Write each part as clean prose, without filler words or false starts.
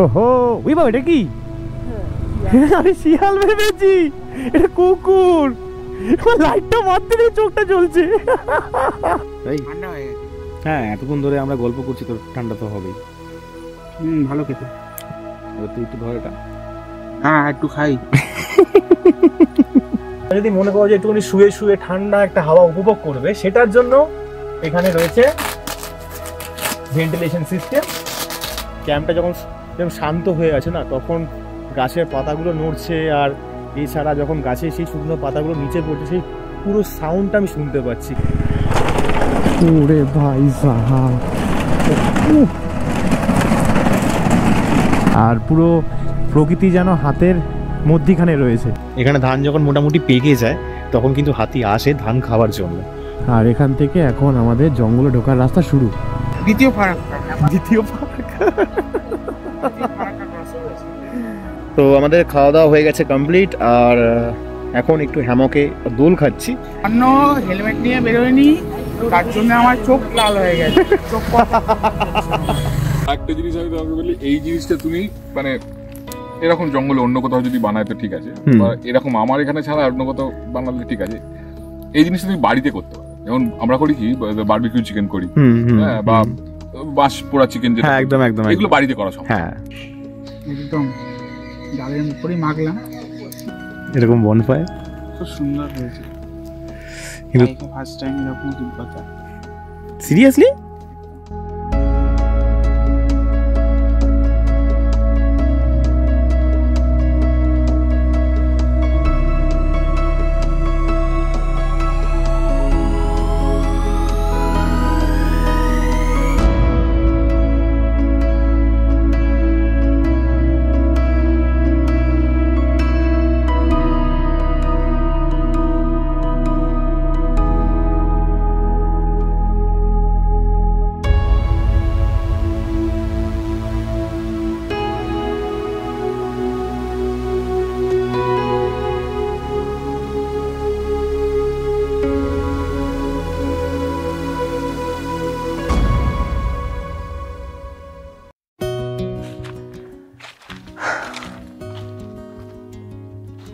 ওহো ওই বাবা এটা কি? আমি শিয়াল ভেবেছি, এটা কুকুর। লাইটটা মারতে দিয়ে চোখটা জ্বলছে। হ্যাঁ এতক্ষণ ধরে আমরা গল্প করছি, তো ঠান্ডা তো হবেই। ভালো খেতে। তুই একটু ধর এটা। হ্যাঁ একটু খাই। যদি মনে করো যে একটুখানি শুয়ে শুয়ে ঠান্ডা একটা হাওয়া উপভোগ করবে, সেটার জন্য এখানে রয়েছে ভেন্টিলেশন সিস্টেম। ক্যাম্পটা যখন শান্ত হয়ে আছে না, তখন গাছের পাতাগুলো নড়ছে, আর এছাড়া যখন গাছের সেই শুকনো পাতাগুলো নিচে পড়ছে, সেই পুরো সাউন্ডটা আমি শুনতে পাচ্ছি। ওরে ভাই সাহাব, আর পুরো প্রকৃতি যেন হাতের মধ্যিখানে রয়েছে। এখানে ধান যখন মোটামুটি পেকে যায়, তখন কিন্তু হাতি আসে ধান খাওয়ার জন্য। আর এখান থেকে এখন আমাদের জঙ্গলে ঢোকার রাস্তা শুরু। দ্বিতীয় ফারাক। তো আমাদের খাওয়া দাওয়া হয়ে গেছে কমপ্লিট, আর এখন একটু হ্যামকে দোল খাচ্ছি। অন্য হেলমেট নিয়ে বেরোয়নি, তার জন্য আমার চোখ লাল হয়ে গেছে। একটা জিনিস আমি তোমাকে বলি, এই জিনিসটা তুমি মানে এরকম জঙ্গলে অন্য কোথাও যদি বানায় তো ঠিক আছে, বা এরকম আমার এখানে ছাড়া অন্য কোথাও বানালে ঠিক আছে। এই জিনিসটা তুমি বাড়িতে করতে পারো। যেমন আমরা করি কি, বারবিকিউ চিকেন করি, হ্যাঁ, বা বাঁশ পোড়া চিকেন, যেটা একদম একদম এগুলো বাড়িতে করা সম্ভব। হ্যাঁ একদম ডালের উপরেই মাখলাম, এরকম বনফায়ার খুব সুন্দর হয়েছে। কিন্তু ফার্স্ট টাইম এরকম দুধ পাতা। সিরিয়াসলি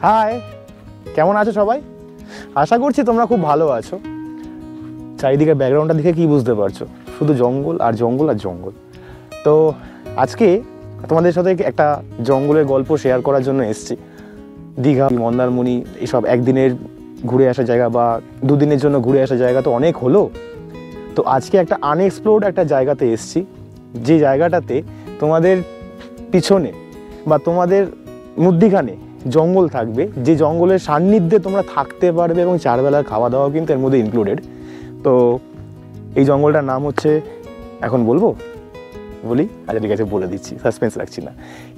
হাই, কেমন আছো সবাই? আশা করছি তোমরা খুব ভালো আছো। চারিদিকে ব্যাকগ্রাউন্ডটা দেখে কি বুঝতে পারছো? শুধু জঙ্গল আর জঙ্গল আর জঙ্গল। তো আজকে তোমাদের সাথে একটা জঙ্গলের গল্প শেয়ার করার জন্য এসেছি। দীঘা, মন্দারমণি এসব একদিনের ঘুরে আসা জায়গা বা দুদিনের জন্য ঘুরে আসা জায়গা তো অনেক হলো। তো আজকে একটা আনএক্সপ্লোর্ড একটা জায়গাতে এসেছি, যে জায়গাটাতে তোমাদের পিছনে বা তোমাদের মধ্যিখানে জঙ্গল থাকবে, যে জঙ্গলের সান্নিধ্যে তোমরা থাকতে পারবে, এবং 4 বেলার খাওয়া দাওয়া কিন্তু এর মধ্যে ইনক্লুডেড। তো এই জঙ্গলটার নাম হচ্ছে, এখন বলবো বলি? আচ্ছা ঠিক আছে, বলে দিচ্ছি, সাসপেন্স রাখছি না।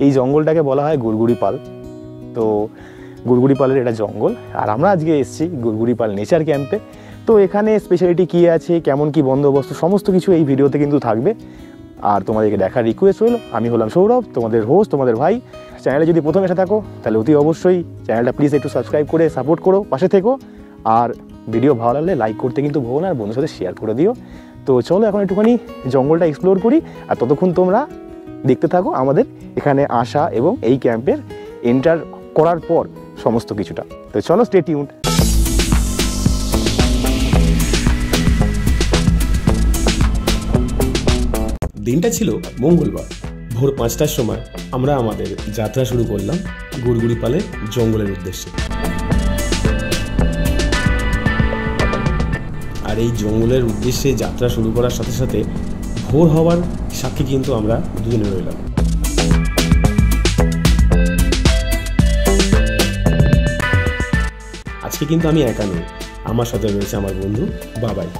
এই জঙ্গলটাকে বলা হয় গুড়গুড়িপাল। তো গুড়গুড়িপালের এটা জঙ্গল, আর আমরা আজকে এসেছি গুড়গুড়িপাল নেচার ক্যাম্পে। তো এখানে স্পেশালিটি কী আছে, কেমন কি বন্দোবস্ত, সমস্ত কিছু এই ভিডিওতে কিন্তু থাকবে। আর তোমাদেরকে দেখার রিকোয়েস্ট হলো, আমি হলাম সৌরভ, তোমাদের হোস্ট, তোমাদের ভাই। চ্যানেলে যদি প্রথম এসে থাকো, তাহলে অতি অবশ্যই চ্যানেলটা প্লিজ একটু সাবস্ক্রাইব করে সাপোর্ট করো, পাশে থেকো। আর ভিডিও ভালো লাগলে লাইক করতে কিন্তু ভুলো না, আর বন্ধুর সাথে শেয়ার করে দিও। তো চলো এখন একটুখানি জঙ্গলটা এক্সপ্লোর করি, আর ততক্ষণ তোমরা দেখতে থাকো আমাদের এখানে আসা এবং এই ক্যাম্পের এন্টার করার পর সমস্ত কিছুটা। তো চলো, স্টে টিউনড। দিনটা ছিল মঙ্গলবার। ভোর 5টার সময় আমরা আমাদের যাত্রা শুরু করলাম গুড়গুড়িপালে জঙ্গলের উদ্দেশ্যে। আর এই জঙ্গলের উদ্দেশ্যে যাত্রা শুরু করার সাথে সাথে ভোর হওয়ার সাক্ষী কিন্তু আমরা দুজনে রইলাম। আজকে কিন্তু আমি একা নই, আমার সাথে রয়েছে আমার বন্ধু বাবাই।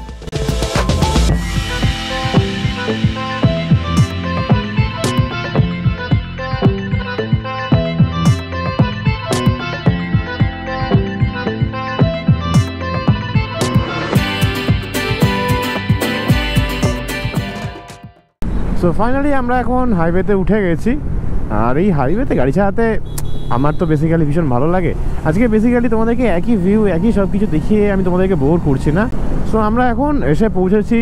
সো ফাইনালি আমরা এখন হাইওয়েতে উঠে গেছি। আর এই হাইওয়েতে গাড়ি চালাতে আমার তো বেসিক্যালি ভীষণ ভালো লাগে। আজকে বেসিক্যালি তোমাদেরকে একই ভিউ, একই সব কিছু দেখিয়ে আমি তোমাদেরকে বোর করছি না। সো আমরা এখন এসে পৌঁছেছি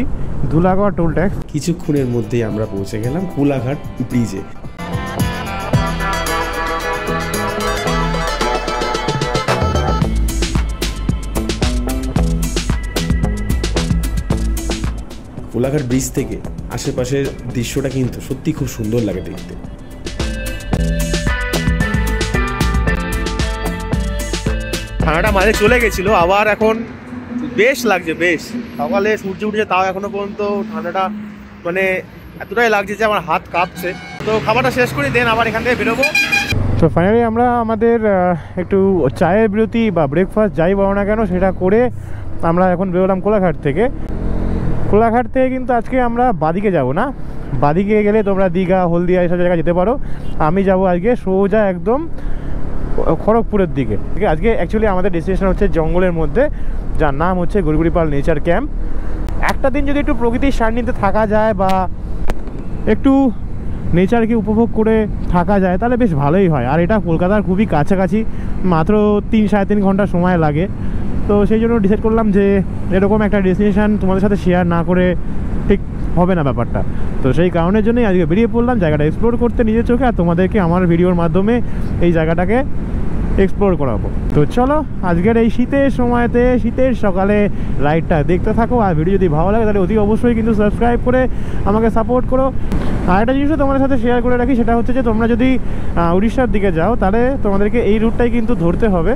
ধুলাগড় টোল ট্যাক্স। কিছুক্ষণের মধ্যেই আমরা পৌঁছে গেলাম কোলাঘাট ব্রিজে। কোলাঘাট ব্রিজ থেকে আশেপাশের দৃশ্যটা কিন্তু সত্যি খুব সুন্দর লাগে দেখতে। ঠান্ডাটা মাঝে চলে গেছিল, আবার এখন বেশ লাগছে, বেশ সকালে সূর্য উঠেছে, তাও এখনো পর্যন্ত ঠান্ডাটা মানে এতটাই লাগছে যে আমার হাত কাঁপছে। তো খাবারটা শেষ করি, দেন আবার এখান থেকে বেরোবো। তো ফাইনালি আমরা আমাদের একটু চায়ের বিরতি বা ব্রেকফাস্ট যাই বলো না কেন সেটা করে আমরা এখন বেরোলাম কোলাঘাট থেকে। কোলাঘাট থেকে কিন্তু আজকে আমরা বাদিকে যাব না, বাদিকে গেলে তোমরা দীঘা, হলদিয়া এইসব জায়গায় যেতে পারো। আমি যাব আজকে সোজা একদম খড়গপুরের দিকে। ঠিক আছে, আজকে অ্যাকচুয়ালি আমাদের ডেস্টিনেশন হচ্ছে জঙ্গলের মধ্যে, যার নাম হচ্ছে গড়গুড়িপাল নেচার ক্যাম্প। একটা দিন যদি একটু প্রকৃতির সান্নিধ্যে থাকা যায় বা একটু নেচারকে উপভোগ করে থাকা যায় তাহলে বেশ ভালোই হয়। আর এটা কলকাতার খুবই কাছাকাছি, মাত্র 3-3.5 ঘন্টা সময় লাগে। তো সেই জন্য ডিসাইড করলাম যে এরকম একটা ডেস্টিনেশন তোমাদের সাথে শেয়ার না করে ঠিক হবে না ব্যাপারটা। তো সেই কারণের জন্যই আজকে বেরিয়ে পড়লাম জায়গাটা এক্সপ্লোর করতে নিজের চোখে, আর তোমাদেরকে আমার ভিডিওর মাধ্যমে এই জায়গাটাকে এক্সপ্লোর করাবো। তো চলো আজকের এই শীতের সময়তে, শীতের সকালে রাইডটা দেখতে থাকো। আর ভিডিও যদি ভালো লাগে তাহলে অতি অবশ্যই কিন্তু সাবস্ক্রাইব করে আমাকে সাপোর্ট করো। আর একটা জিনিসও তোমাদের সাথে শেয়ার করে রাখি, সেটা হচ্ছে যে তোমরা যদি উড়িষ্যার দিকে যাও তাহলে তোমাদেরকে এই রুটটাই কিন্তু ধরতে হবে।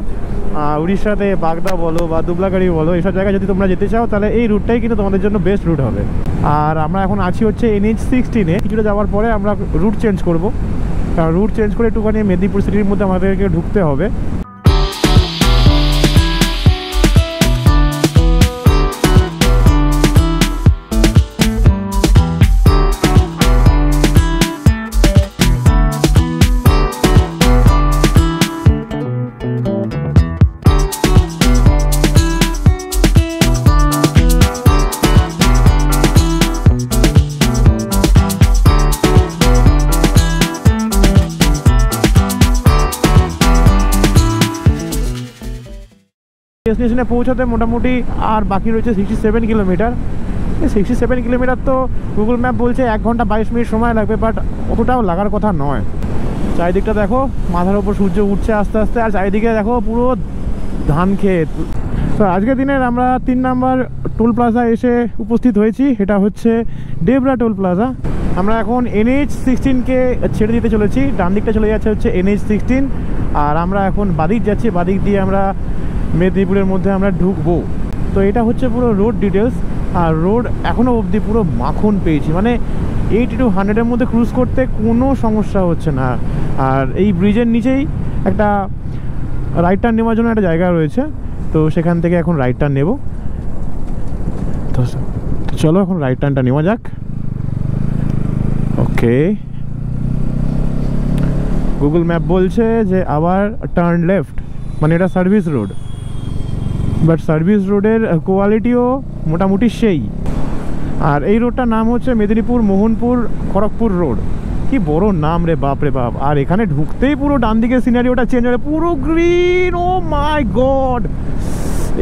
উড়িষ্যাতে বাগদা বলো বা দুবলাগাড়ি বলো, এইসব জায়গায় যদি তোমরা যেতে চাও তাহলে এই রুটটাই কিন্তু তোমাদের জন্য বেস্ট রুট হবে। আর আমরা এখন আছি হচ্ছে NH-16-এ। কিছুটা যাওয়ার পরে আমরা রুট চেঞ্জ করবো, কারণ রুট চেঞ্জ করে একটুখানি মেদিনীপুর সিটির মধ্যে আমাদেরকে ঢুকতে হবে। ডেস্টিনেশনে পৌঁছাতে মোটামুটি আর বাকি রয়েছে 67 কিলোমিটার। 67 কিলোমিটার তো গুগল ম্যাপ বলছে 1 ঘন্টা 22 মিনিট সময় লাগবে, বাট অতটাও লাগার কথা নয়। চারিদিকটা দেখো, মাথার ওপর সূর্য উঠছে আস্তে আস্তে, আর চারিদিকে দেখো পুরো ধান ক্ষেত। তো আজকের দিনের আমরা 3 নাম্বার টোল প্লাজা এসে উপস্থিত হয়েছি, এটা হচ্ছে ডেবরা টোল প্লাজা। আমরা এখন NH-16-কে ছেড়ে দিতে চলেছি, ডান দিকটা চলে যাচ্ছে হচ্ছে NH-16, আর আমরা এখন বাদিক যাচ্ছি। বাদিক দিয়ে আমরা মেদিনীপুরের মধ্যে আমরা ঢুকবো। তো এটা হচ্ছে পুরো রোড ডিটেলস, আর রোড এখনও অবধি পুরো মাখন পেয়েছি, মানে 80 to 100-এর মধ্যে ক্রুজ করতে কোনো সমস্যা হচ্ছে না। আর এই ব্রিজের নিচেই একটা রাইট টার্ন নেওয়ার জন্য একটা জায়গা রয়েছে, তো সেখান থেকে এখন রাইট টার্ন নেব। তো চলো এখন রাইট টার্নটা নেওয়া যাক। ওকে, গুগল ম্যাপ বলছে যে আবার টার্ন লেফট, মানে এটা সার্ভিস রোড, বাট সার্ভিস রোডের কোয়ালিটিও মোটামুটি সেই। আর এই রোডটার নাম হচ্ছে মেদিনীপুর মোহনপুর খড়গপুর রোড। কি বড় নাম রে, বাপ রে বাপ। আর এখানে ঢুকতেই পুরো ডান দিকে সিনারিওটা চেঞ্জ হবে, পুরো গ্রিন। ও মাই গড,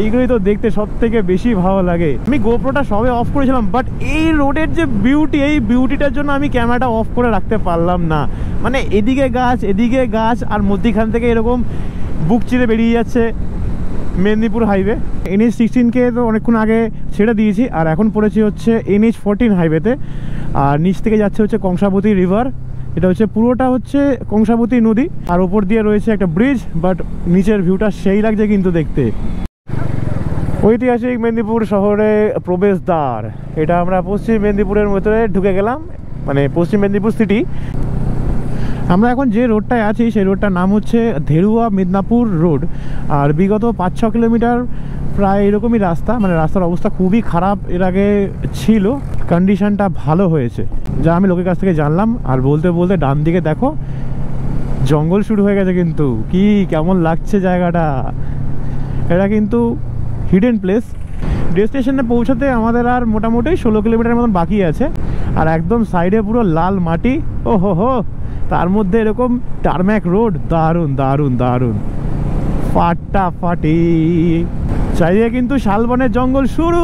এইগুলোই তো দেখতে সব থেকে বেশি ভালো লাগে। আমি গোপ্রোটা সবে অফ করেছিলাম, বাট এই রোডের যে বিউটি, এই বিউটিটার জন্য আমি ক্যামেরাটা অফ করে রাখতে পারলাম না। মানে এদিকে গাছ আর মধ্যিখান থেকে এরকম বুক চিরে বেরিয়ে যাচ্ছে মেদিনীপুর হাইওয়ে। NH-16-কে তো অনেকক্ষণ আগে ছেড়ে দিয়েছি, আর এখন পড়েছি হচ্ছে NH-14 হাইওয়েতে। আর নিচ থেকে যাচ্ছে হচ্ছে কংসাবতী রিভার, এটা হচ্ছে পুরোটা হচ্ছে কংসাবতী নদী, আর ওপর দিয়ে রয়েছে একটা ব্রিজ। বাট নিচের ভিউটা সেই লাগছে কিন্তু দেখতে। ঐতিহাসিক মেদিনীপুর শহরে প্রবেশদ্বার, এটা আমরা পশ্চিম মেদিনীপুরের ভেতরে ঢুকে গেলাম, মানে পশ্চিম মেদিনীপুর সিটি। আমরা এখন যে রোডটায় আছি সেই রোডটার নাম হচ্ছে ধেরুয়া মিদনাপুর রোড। আর বিগত 5-6 কিলোমিটার প্রায় এরকমই রাস্তা, মানে রাস্তার অবস্থা খুবই খারাপ এর আগে ছিল, কন্ডিশনটা ভালো হয়েছে যা আমি লোকের কাছ থেকে জানলাম। আর বলতে বলতে ডান দিকে দেখো জঙ্গল শুরু হয়ে গেছে, কিন্তু কি কেমন লাগছে জায়গাটা। এটা কিন্তু হিডেন প্লেস। ডেস্টিনেশনে পৌঁছাতে আমাদের আর মোটামুটি 16 কিলোমিটার মতন বাকি আছে। আর একদম সাইডে পুরো লাল মাটি, ও হো, তার মধ্যে এরকম টারম্যাক রোড, দারুণ দারুণ দারুণ, ফাটাফাটি। চাইলে কিন্তু শালবনের জঙ্গল শুরু,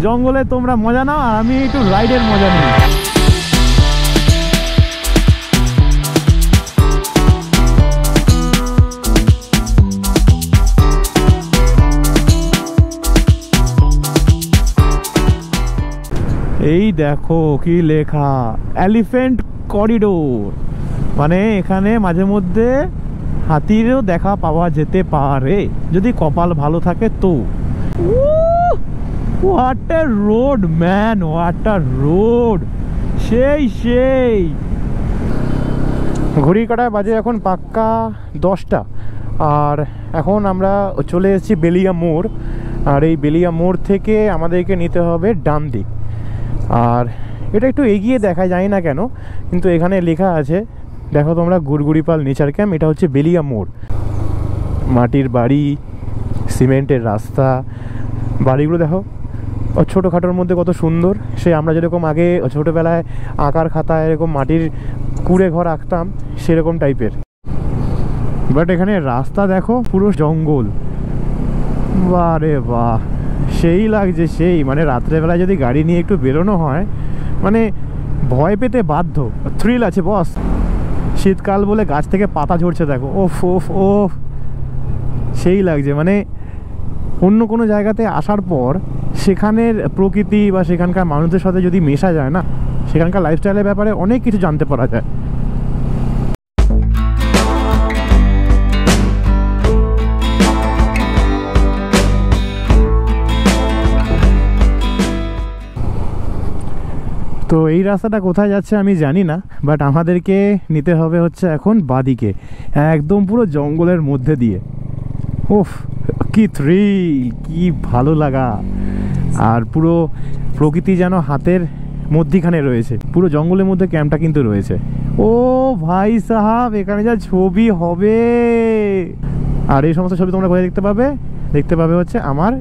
জঙ্গলে তোমরা মজা নাও আর আমি একটু রাইডের মজা নিই। এই দেখো কি লেখা, এলিফ্যান্ট করিডোর, মানে এখানে মাঝে মধ্যে হাতিরও দেখা পাওয়া যেতে পারে যদি কপাল ভালো থাকে তো। What a road man, what a road, সেই সেই। ঘড়ির কাঁটায় বাজে এখন পাক্কা 10টা, আর এখন আমরা চলে এসেছি বেলিয়া মোড়। আর এই বেলিয়া মোড় থেকে আমাদেরকে নিতে হবে ডান দিক। আর এটা একটু এগিয়ে দেখা যায় না কেন, কিন্তু এখানে লেখা আছে, দেখো তোমরা, গুড়গুড়িপাল নেচার ক্যাম্প। এটা হচ্ছে বেলিয়া মোড়। মাটির বাড়ি, সিমেন্টের রাস্তা, বাড়িগুলো দেখো ছোটোখাটোর মধ্যে কত সুন্দর। সে আমরা যেরকম আগে ছোটোবেলায় আঁকার খাতায় এরকম মাটির কুড়ে ঘর আঁকতাম, সেরকম টাইপের। বাট এখানে রাস্তা দেখো পুরো জঙ্গল। বাহ রে বাহ, সেই লাগছে সেই। মানে রাত্রেবেলায় যদি গাড়ি নিয়ে একটু বেরোনো হয়, মানে ভয় পেতে বাধ্য। থ্রিল আছে বস। শীতকাল বলে গাছ থেকে পাতা ঝরছে দেখো, ওফ ওফ ওফ, সেই লাগছে। মানে অন্য কোনো জায়গাতে আসার পর সেখানের প্রকৃতি বা সেখানকার মানুষদের সাথে যদি মেশা যায় না, সেখানকার লাইফস্টাইলের ব্যাপারে অনেক কিছু জানতে পারা যায়। তো এই রাস্তাটা কোথায় যাচ্ছে আমি জানি না, বাট আমাদেরকে নিতে হবে হচ্ছে এখন বাদিকে, একদম পুরো জঙ্গলের মধ্যে দিয়ে। ওফ, কি থ্রিল, কি ভালো লাগা। আর পুরো প্রকৃতি যেন হাতের মধ্যিখানে রয়েছে। পুরো জঙ্গলের মধ্যে ক্যাম্পটা কিন্তু রয়েছে। ও ভাই সাহাব, এখানে যা ছবি হবে। আর এই সমস্ত ছবি তোমরা কোথায় দেখতে পাবে? দেখতে পাবে হচ্ছে আমার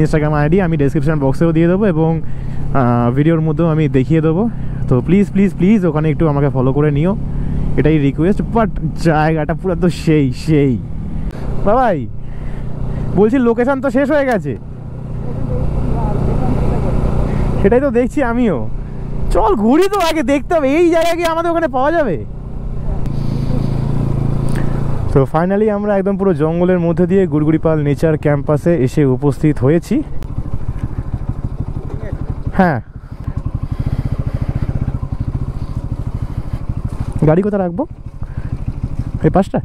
ইনস্টাগ্রাম আইডি আমি ডেসক্রিপশন বক্সেও দিয়ে দেবো, এবং ভিডিওর মধ্যেও আমি দেখিয়ে দেবো। তো প্লিজ প্লিজ প্লিজ ওখানে একটু আমাকে ফলো করে নিও, এটাই রিকোয়েস্ট। বাট জায়গাটা পুরো তো সেই সেই। বাবাই বলছি, লোকেশন তো শেষ হয়ে গেছে। সেটাই তো দেখছি আমিও। চল ঘুরি তো, আগে দেখতে হবে এই জায়গা কি আমাদের ওখানে পাওয়া যাবে। তো ফাইনালি আমরা একদম পুরো জঙ্গলের মধ্যে দিয়ে গুড়গুড়িপাল নেচার ক্যাম্পাসে এসে উপস্থিত হয়েছি। হ্যাঁ, গাড়ি কোথায় রাখবো? এই পাশটা।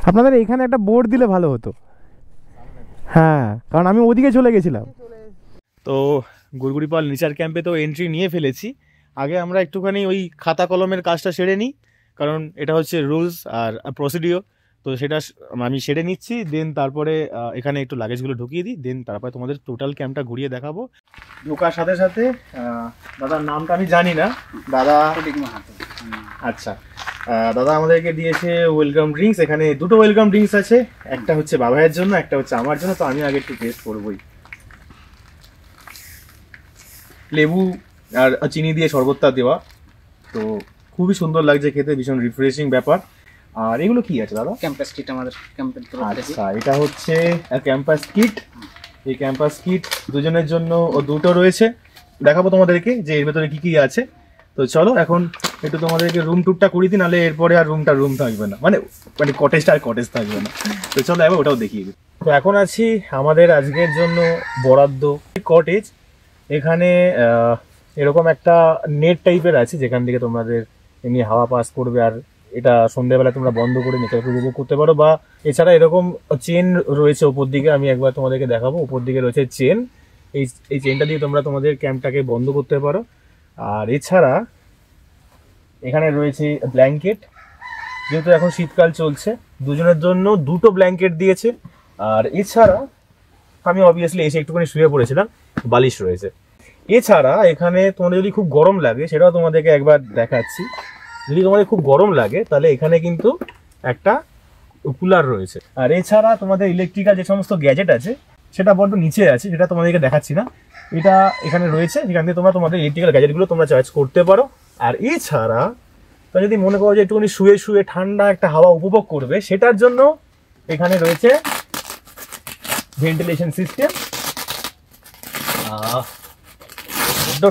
আপনাদের এইখানে একটা বোর্ড দিলে ভালো হতো। হ্যাঁ, কারণ আমি ওদিকে চলে গেছিলাম। তো গুড়গুড়িপাল নেচার ক্যাম্পে তো এন্ট্রি নিয়ে ফেলেছি। আগে আমরা একটুখানি ওই খাতা কলমের কাজটা সেরে নিই, কারণ এটা হচ্ছে রুলস আর প্রসিডিওর। তো সেটা আমি সেরে নিচ্ছি, দেন তারপরে এখানে একটু লাগেজগুলো ঢুকিয়ে দিই, দেন তারপরে তোমাদের টোটাল ক্যাম্পটা ঘুরিয়ে দেখাবো। ঢোকার সাথে সাথে দাদার নামটা আমি জানি না, দাদা। আচ্ছা, দাদা আমাদেরকে দিয়েছে ওয়েলকাম ড্রিঙ্কস। এখানে দুটো ওয়েলকাম ড্রিঙ্কস আছে, একটা হচ্ছে বাবাইয়ের জন্য, একটা হচ্ছে আমার জন্য। তো আমি আগে একটু টেস্ট করবোই। লেবু আর চিনি দিয়ে শরবতটা দেওয়া, তো খুবই সুন্দর লাগছে খেতে, ভীষণ রিফ্রেশিং ব্যাপার। আর এগুলো কি আছে দাদা? ক্যাম্পাস কিট আমাদের ক্যাম্পের তরফ থেকে। আচ্ছা, এটা হচ্ছে ক্যাম্পাস কিট। এই ক্যাম্পাস কিট দুজনের জন্য দুটো রয়েছে, দেখাবো তোমাদেরকে যে এর ভেতরে কি কি আছে। তো চলো এখন একটু তোমাদেরকে রুম টুরটা করিয়ে দিই, নাহলে এরপরে আর রুম থাকবে না, মানে কটেজটা আর কটেজ থাকবে না। তো চলো এবার ওটাও দেখিয়ে দিই। তো এখন আছি আমাদের আজকের জন্য বরাদ্দ কটেজ। এখানে এরকম একটা নেট টাইপের আছে, যেখান থেকে তোমাদের এমনি হাওয়া পাস করবে, আর এটা সন্ধ্যেবেলা তোমরা বন্ধ করে নেচারকে উপভোগ করতে পারো। বা এছাড়া এরকম চেন রয়েছে ওপর দিকে, আমি একবার তোমাদেরকে দেখাবো। ওপর দিকে রয়েছে চেন, এই চেনটা দিয়ে তোমরা তোমাদের ক্যাম্পটাকে বন্ধ করতে পারো। আর এছাড়া এখানে রয়েছে ব্ল্যাঙ্কেট, যেহেতু এখন শীতকাল চলছে, দুজনের জন্য দুটো ব্ল্যাঙ্কেট দিয়েছে। আর এছাড়া আমি অবভিয়াসলি এসে একটুখানি শুয়ে পড়েছিলাম, বালিশ রয়েছে। এছাড়া এখানে তোমাদের যদি খুব গরম লাগে, সেটাও তোমাদেরকে একবার দেখাচ্ছি। যদি তোমাদের খুব গরম লাগে, তাহলে এখানে কিন্তু একটা কুলার রয়েছে। আর এছাড়া তোমাদের ইলেকট্রিক্যাল যে সমস্ত গ্যাজেট আছে, সেটা বড্ড নিচে আছে, সেটা তোমাদেরকে দেখাচ্ছি না। এটা এখানে রয়েছে, এখান থেকে তোমরা তোমাদের ইলেকট্রিক্যাল গ্যাজেটগুলো তোমরা চার্জ করতে পারো। আর এছাড়া তোমরা যদি মনে করো যে একটুখানি শুয়ে শুয়ে ঠান্ডা একটা হাওয়া উপভোগ করবে, সেটার জন্য এখানে রয়েছে ভেন্টিলেশন সিস্টেম।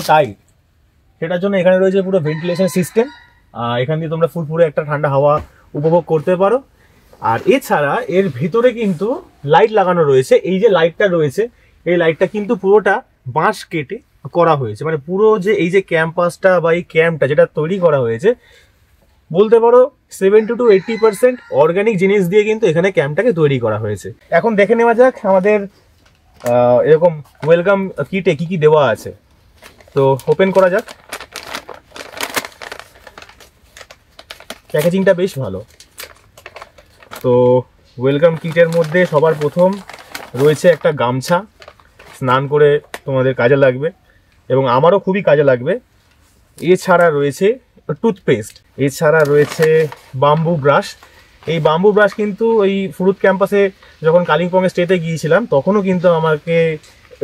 টাইট, সেটার জন্য এখানে রয়েছে পুরো ভেন্টিলেশন সিস্টেম। এখান দিয়ে তোমরা ফুরফুরে একটা ঠান্ডা হাওয়া উপভোগ করতে পারো। আর এছাড়া এর ভিতরে কিন্তু লাইট লাগানো রয়েছে। এই যে লাইটটা রয়েছে, এই লাইটটা কিন্তু পুরোটা বাঁশ কেটে করা হয়েছে। মানে পুরো যে এই যে ক্যাম্পাসটা বা এই ক্যাম্পটা যেটা তৈরি করা হয়েছে, বলতে পারো 70 to 80% অর্গানিক জিনিস দিয়ে কিন্তু এখানে ক্যাম্পটাকে তৈরি করা হয়েছে। এখন দেখে নেওয়া যাক আমাদের এরকম ওয়েলকাম কিটে কি কি দেওয়া আছে। তো ওপেন করা যাক। প্যাকেজিংটা বেশ ভালো। তো ওয়েলকাম কিটের মধ্যে সবার প্রথম রয়েছে একটা গামছা, স্নান করে তোমাদের কাজে লাগবে এবং আমারও খুবই কাজে লাগবে। এছাড়া রয়েছে টুথপেস্ট, এছাড়া রয়েছে বাম্বু ব্রাশ। এই বাম্বু ব্রাশ কিন্তু ওই ফুরুত ক্যাম্পাসে যখন কালিম্পংয়ে স্টেতে গিয়েছিলাম তখনও কিন্তু আমাকে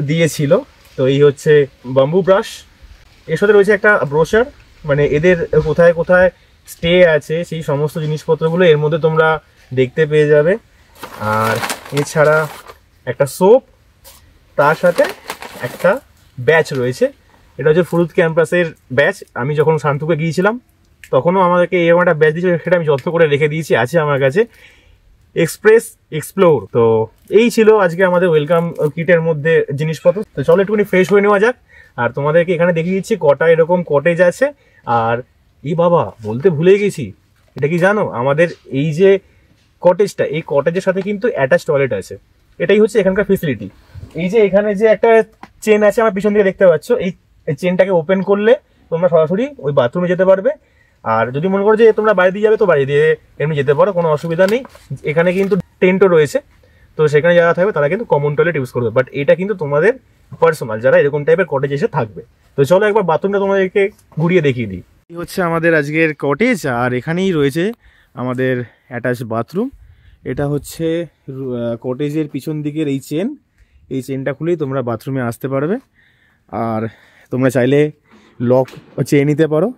দিয়েছিল। তো এই হচ্ছে বাম্বু ব্রাশ। এর সাথে রয়েছে একটা ব্রোচার, মানে এদের কোথায় কোথায় স্টে আছে সেই সমস্ত জিনিসপত্রগুলো এর মধ্যে তোমরা দেখতে পেয়ে যাবে। আর এছাড়া একটা সোপ, তার সাথে একটা ব্যাচ রয়েছে। এটা হচ্ছে ফুরুত ক্যাম্পাসের ব্যাচ। আমি যখন শান্তুকে গিয়েছিলাম তখনও আমাদেরকে এরকম একটা ব্যাচ দিয়েছিল, সেটা আমি যত্ন করে রেখে দিয়েছি, আছে আমার কাছে, এক্সপ্রেস এক্সপ্লোর। তো এই ছিল আজকে আমাদের ওয়েলকাম কিটের মধ্যে জিনিসপত্র। তো চলো একটুখানি ফ্রেশ হয়ে নেওয়া যাক। আর তোমাদেরকে এখানে দেখিয়ে দিচ্ছি কটা এরকম কটেজ আছে। আর এই বাবা, বলতে ভুলে গেছি, এটা কি জানো, আমাদের এই যে কটেজটা, এই কটেজের সাথে কিন্তু অ্যাটাচ টয়লেট আছে। এটাই হচ্ছে এখানকার ফেসিলিটি। এই যে এখানে যে একটা চেন আছে আমার পিছন দিকে দেখতে পাচ্ছ, এই চেনটাকে ওপেন করলে তোমরা সরাসরি ওই বাথরুমে যেতে পারবে। আর যদি মনে করো যে তোমরা বাইরে দিয়ে যাবে তো বাইরে দিয়ে এমনি যেতে পারো, কোনো অসুবিধা নেই। এখানে কিন্তু টেন্টও রয়েছে, তো সেখানে যারা থাকবে তারা কিন্তু কমন টয়লেট ইউজ করবে, বাট এটা কিন্তু তোমাদের পার্সোনাল, যারা এরকম টাইপের কটেজ এসে থাকবে। তো চলো একবার বাথরুমটা তোমাদেরকে ঘুরিয়ে দেখিয়ে দিই। এই হচ্ছে আমাদের আজকের কটেজ, আর এখানেই রয়েছে আমাদের অ্যাটাচ বাথরুম। এটা হচ্ছে কটেজের পিছন দিকের এই চেন, এই চেনটা খুলেই তোমরা বাথরুমে আসতে পারবে। আর তোমরা চাইলে লক চেয়ে নিতে পারো।